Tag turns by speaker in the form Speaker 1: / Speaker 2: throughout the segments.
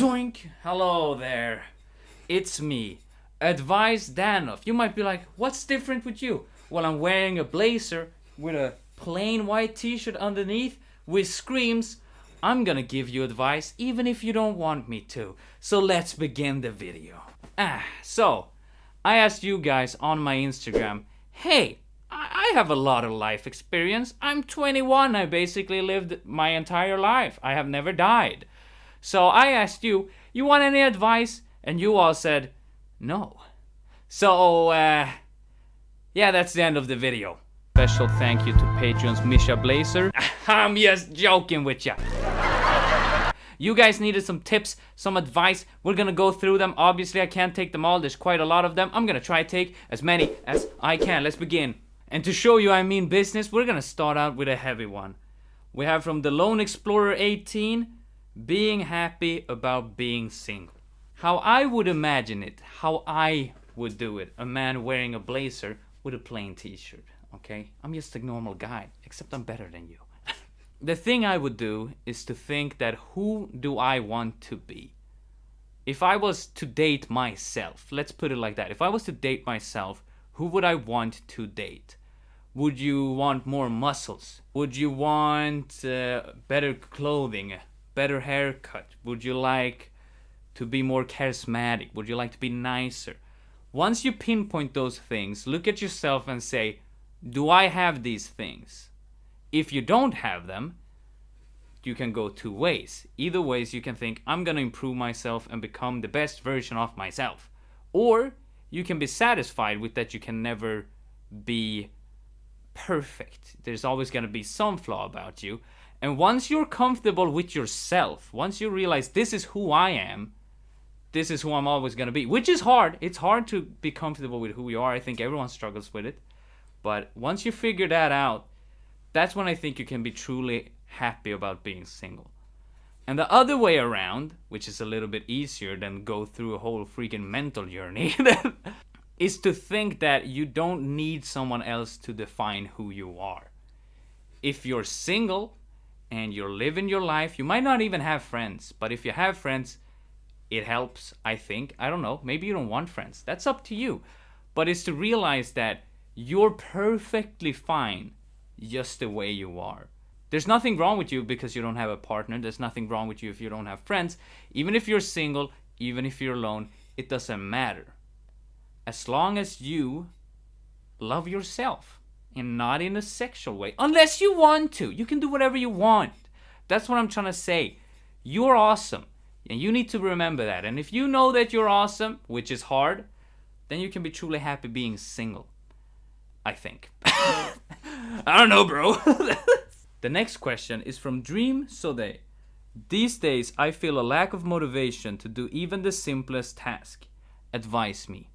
Speaker 1: Zoink! Hello there. It's me, Advice Danof. You might be like, what's different with you? Well, I'm wearing a blazer with a plain white t-shirt underneath which screams, I'm gonna give you advice even if you don't want me to. So let's begin the video. So I asked you guys on my Instagram, hey, I have a lot of life experience. I'm 21. I basically lived my entire life. I have never died. So I asked you want any advice? And you all said, no. So, yeah, that's the end of the video. Special thank you to Patreon's Misha Blazer. I'm just joking with ya. You guys needed some tips, some advice. We're gonna go through them. Obviously, I can't take them all. There's quite a lot of them. I'm gonna try to take as many as I can. Let's begin. And to show you I mean business, we're gonna start out with a heavy one. We have from the Lone Explorer 18, being happy about being single. How I would imagine it, how I would do it. A man wearing a blazer with a plain t-shirt, okay? I'm just a normal guy, except I'm better than you. The thing I would do is to think that who do I want to be? If I was to date myself, let's put it like that. If I was to date myself, who would I want to date? Would you want more muscles? Would you want better clothing, better haircut? Would you like to be more charismatic? Would you like to be nicer? Once you pinpoint those things, look at yourself and say, do I have these things? If you don't have them, you can go two ways. Either ways, you can think, I'm gonna improve myself and become the best version of myself. Or you can be satisfied with that you can never be perfect. There's always gonna be some flaw about you. And once you're comfortable with yourself, once you realize this is who I am, this is who I'm always gonna be, which is hard. It's hard to be comfortable with who you are. I think everyone struggles with it. But once you figure that out, that's when I think you can be truly happy about being single. And the other way around, which is a little bit easier than go through a whole freaking mental journey, is to think that you don't need someone else to define who you are. If you're single and you're living your life, you might not even have friends. But if you have friends, it helps, I think. I don't know. Maybe you don't want friends. That's up to you. But it's to realize that you're perfectly fine just the way you are. There's nothing wrong with you because you don't have a partner. There's nothing wrong with you if you don't have friends. Even if you're single, even if you're alone, it doesn't matter. As long as you love yourself and not in a sexual way. Unless you want to. You can do whatever you want. That's what I'm trying to say. You're awesome. And you need to remember that. And if you know that you're awesome, which is hard, then you can be truly happy being single. I think. I don't know, bro. The next question is from Dream Sode. These days, I feel a lack of motivation to do even the simplest task. Advise me.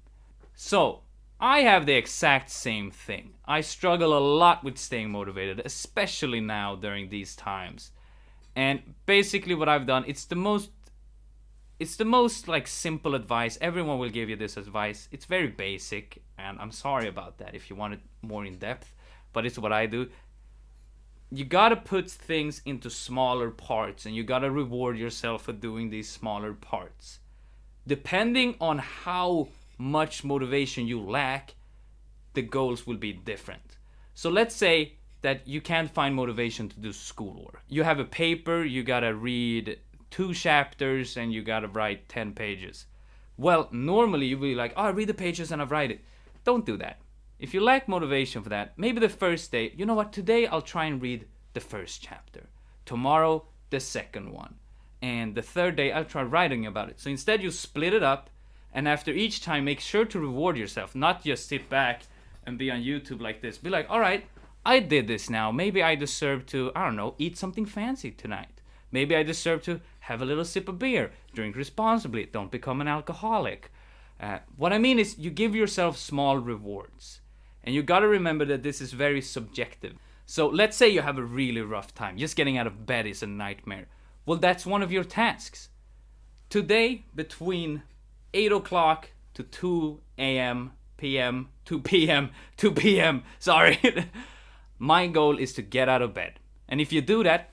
Speaker 1: So, I have the exact same thing. I struggle a lot with staying motivated, especially now during these times. And basically what I've done, it's the most like simple advice. Everyone will give you this advice. It's very basic, and I'm sorry about that if you want it more in depth, but it's what I do. You gotta put things into smaller parts, and you gotta reward yourself for doing these smaller parts. Depending on how much motivation you lack, the goals will be different. So let's say that you can't find motivation to do schoolwork. You have a paper, you gotta read 2 chapters, and you gotta write 10 pages. Well, normally you'll be like, oh, I read the pages and I write it. Don't do that. If you lack motivation for that, maybe the first day, you know what, today I'll try and read the first chapter. Tomorrow, the second one. And the third day, I'll try writing about it. So instead, you split it up, and after each time, make sure to reward yourself, not just sit back and be on YouTube like this. Be like, all right, I did this now. Maybe I deserve to, I don't know, eat something fancy tonight. Maybe I deserve to have a little sip of beer. Drink responsibly. Don't become an alcoholic. What I mean is you give yourself small rewards. And you gotta remember that this is very subjective. So let's say you have a really rough time. Just getting out of bed is a nightmare. Well, that's one of your tasks. Today, between 8 o'clock to 2 a.m., p.m., 2 p.m., 2 p.m., sorry. My goal is to get out of bed. And if you do that,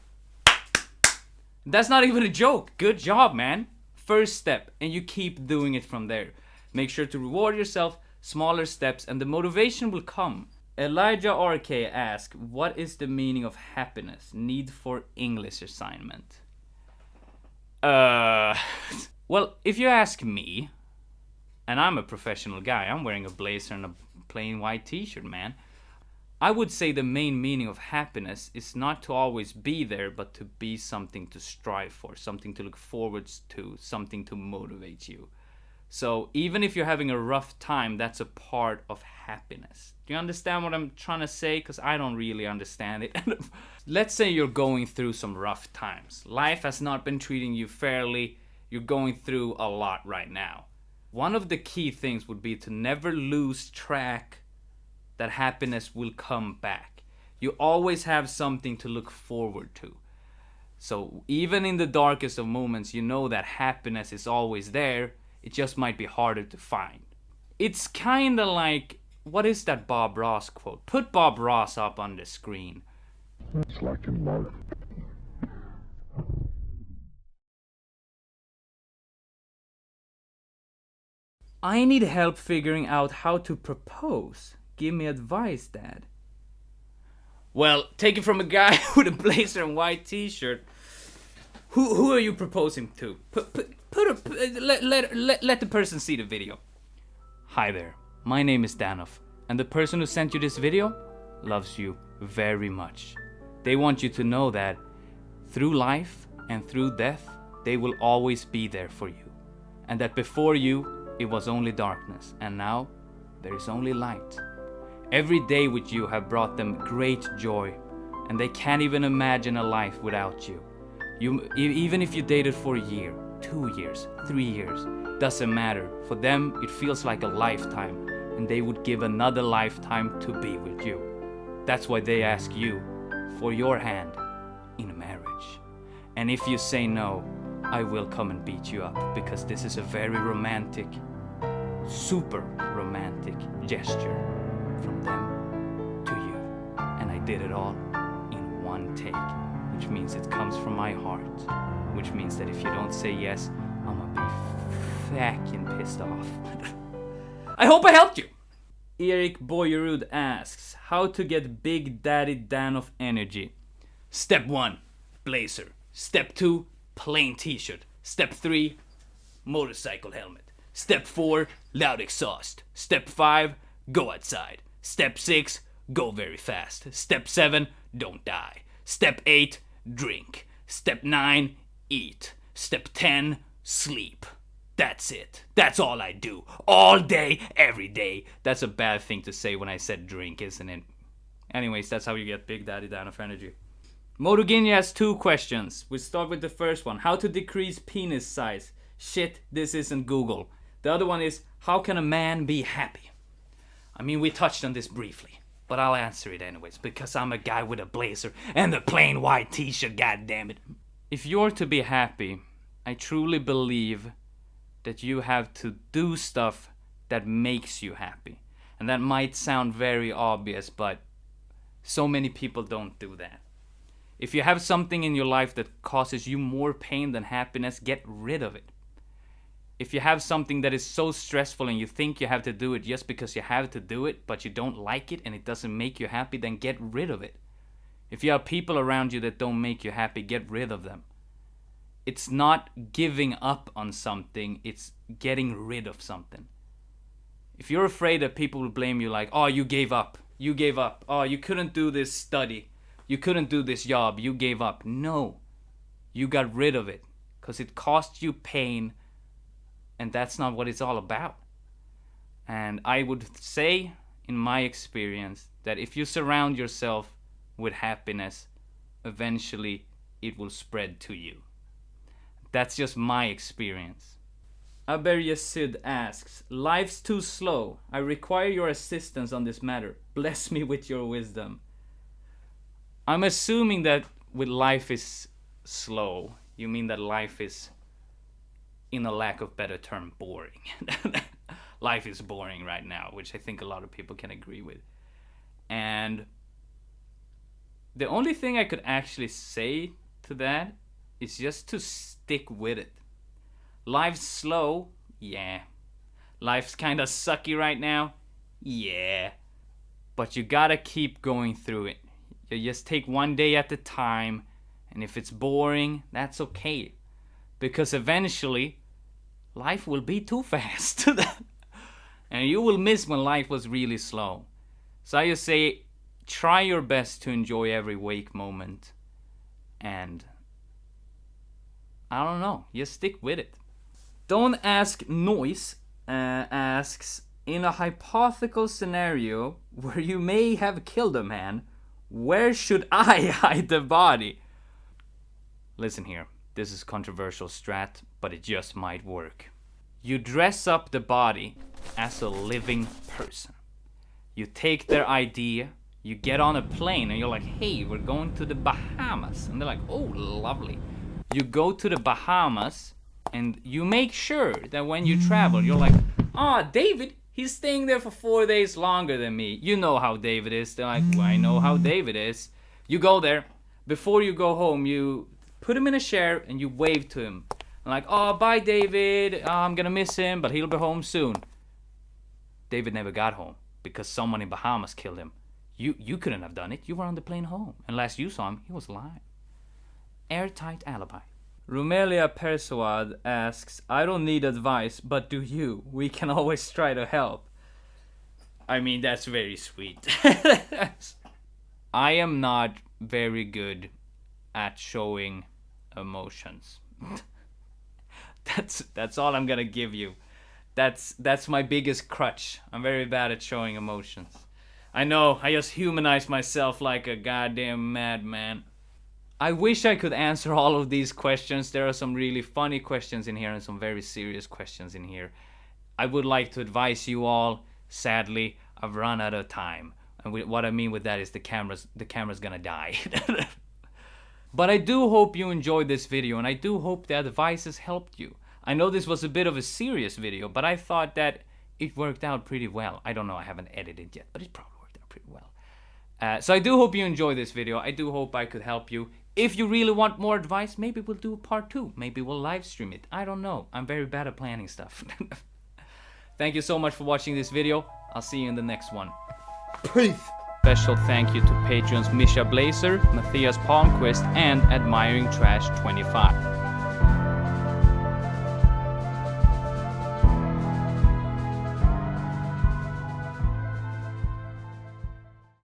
Speaker 1: that's not even a joke. Good job, man. first step, and you keep doing it from there. Make sure to reward yourself, smaller steps, and the motivation will come. Elijah RK asks, what is the meaning of happiness? Need for English assignment. Well, if you ask me, and I'm a professional guy, I'm wearing a blazer and a plain white t-shirt, man. I would say the main meaning of happiness is not to always be there, but to be something to strive for, something to look forward to, something to motivate you. So even if you're having a rough time, that's a part of happiness. Do you understand what I'm trying to say? Because I don't really understand it. Let's say you're going through some rough times. Life has not been treating you fairly. You're going through a lot right now. One of the key things would be to never lose track that happiness will come back. You always have something to look forward to. So even in the darkest of moments, you know that happiness is always there. It just might be harder to find. It's kind of like, what is that Bob Ross quote? Put Bob Ross up on the screen.
Speaker 2: It's like in life.
Speaker 1: I need help figuring out how to propose. Give me advice, Dad. Well, take it from a guy with a blazer and white t-shirt. Who are you proposing to? Let the person see the video. Hi there, my name is Danof, and the person who sent you this video loves you very much. They want you to know that through life and through death, they will always be there for you. And that before you, it was only darkness, and now there is only light. Every day with you have brought them great joy, and they can't even imagine a life without you. Even if you dated for a year, 2 years, 3 years, doesn't matter. For them, it feels like a lifetime, and they would give another lifetime to be with you. That's why they ask you for your hand in marriage. And if you say no, I will come and beat you up, because this is a very romantic, super romantic gesture from them to you. And I did it all in one take, which means it comes from my heart, which means that if you don't say yes, I'm gonna be fucking pissed off. I hope I helped you. Erik Boyerud asks, how to get Big Daddy Danof energy. Step 1, blazer. Step 2, plain t-shirt. Step 3, motorcycle helmet. Step 4, loud exhaust. Step 5, go outside. Step 6, go very fast. Step 7, don't die. Step 8, drink. Step 9, eat. Step 10, sleep. That's it. That's all I do. All day, every day. That's a bad thing to say when I said drink, isn't it? Anyways, that's how you get Big Daddy Danof energy. Motoginji has 2 questions. We start with the first one. How to decrease penis size. Shit, this isn't Google. The other one is, how can a man be happy? I mean, we touched on this briefly, but I'll answer it anyways, because I'm a guy with a blazer and a plain white t-shirt, goddammit. If you're to be happy, I truly believe that you have to do stuff that makes you happy. And that might sound very obvious, but so many people don't do that. If you have something in your life that causes you more pain than happiness, get rid of it. If you have something that is so stressful and you think you have to do it just because you have to do it, but you don't like it and it doesn't make you happy, then get rid of it. If you have people around you that don't make you happy, get rid of them. It's not giving up on something, it's getting rid of something. If you're afraid that people will blame you like, oh, you gave up, oh, you couldn't do this study, you couldn't do this job, you gave up. No, you got rid of it because it cost you pain, and that's not what it's all about. And I would say, in my experience, that if you surround yourself with happiness, eventually it will spread to you. That's just my experience. Aber Yesid asks, life's too slow. I require your assistance on this matter. Bless me with your wisdom. I'm assuming that with life is slow, you mean that life is, in a lack of better term, boring. Life is boring right now, which I think a lot of people can agree with. And the only thing I could actually say to that is just to stick with it. Life's slow, yeah. Life's kinda sucky right now, yeah. But you gotta keep going through it. You just take one day at a time, and if it's boring, that's okay. Because eventually, life will be too fast. And you will miss when life was really slow. So I just say, try your best to enjoy every wake moment. And I don't know, just stick with it. Don't Ask Noise asks, in a hypothetical scenario where you may have killed a man, where should I hide the body? Listen here, this is controversial strat, but it just might work. You dress up the body as a living person. You take their idea, you get on a plane, and you're like, hey, we're going to the Bahamas. And they're like, oh, lovely. You go to the Bahamas, and you make sure that when you travel, you're like, David, he's staying there for 4 days longer than me. You know how David is. They're like, well, I know how David is. You go there. Before you go home, you put him in a chair, and you wave to him. Like, bye, David. I'm gonna miss him, but he'll be home soon. David never got home because someone in Bahamas killed him. You couldn't have done it. You were on the plane home. And last you saw him, he was alive. Airtight alibi. Rumelia Persuad asks, I don't need advice, but do you? We can always try to help. I mean, that's very sweet. I am not very good at showing emotions. That's all I'm gonna give you. That's my biggest crutch. I'm very bad at showing emotions. I know, I just humanize myself like a goddamn madman. I wish I could answer all of these questions. There are some really funny questions in here and some very serious questions in here. I would like to advise you all. Sadly, I've run out of time. And what I mean with that is the camera's gonna die. But I do hope you enjoyed this video, and I do hope the advice has helped you. I know this was a bit of a serious video, but I thought that it worked out pretty well. I don't know, I haven't edited yet, but it probably worked out pretty well. So I do hope you enjoyed this video. I do hope I could help you. If you really want more advice, maybe we'll do a part 2. Maybe we'll live stream it. I don't know. I'm very bad at planning stuff. Thank you so much for watching this video. I'll see you in the next one. Peace! Special thank you to patrons Misha Blazer, Matthias Palmquist, and Admiring Trash 25.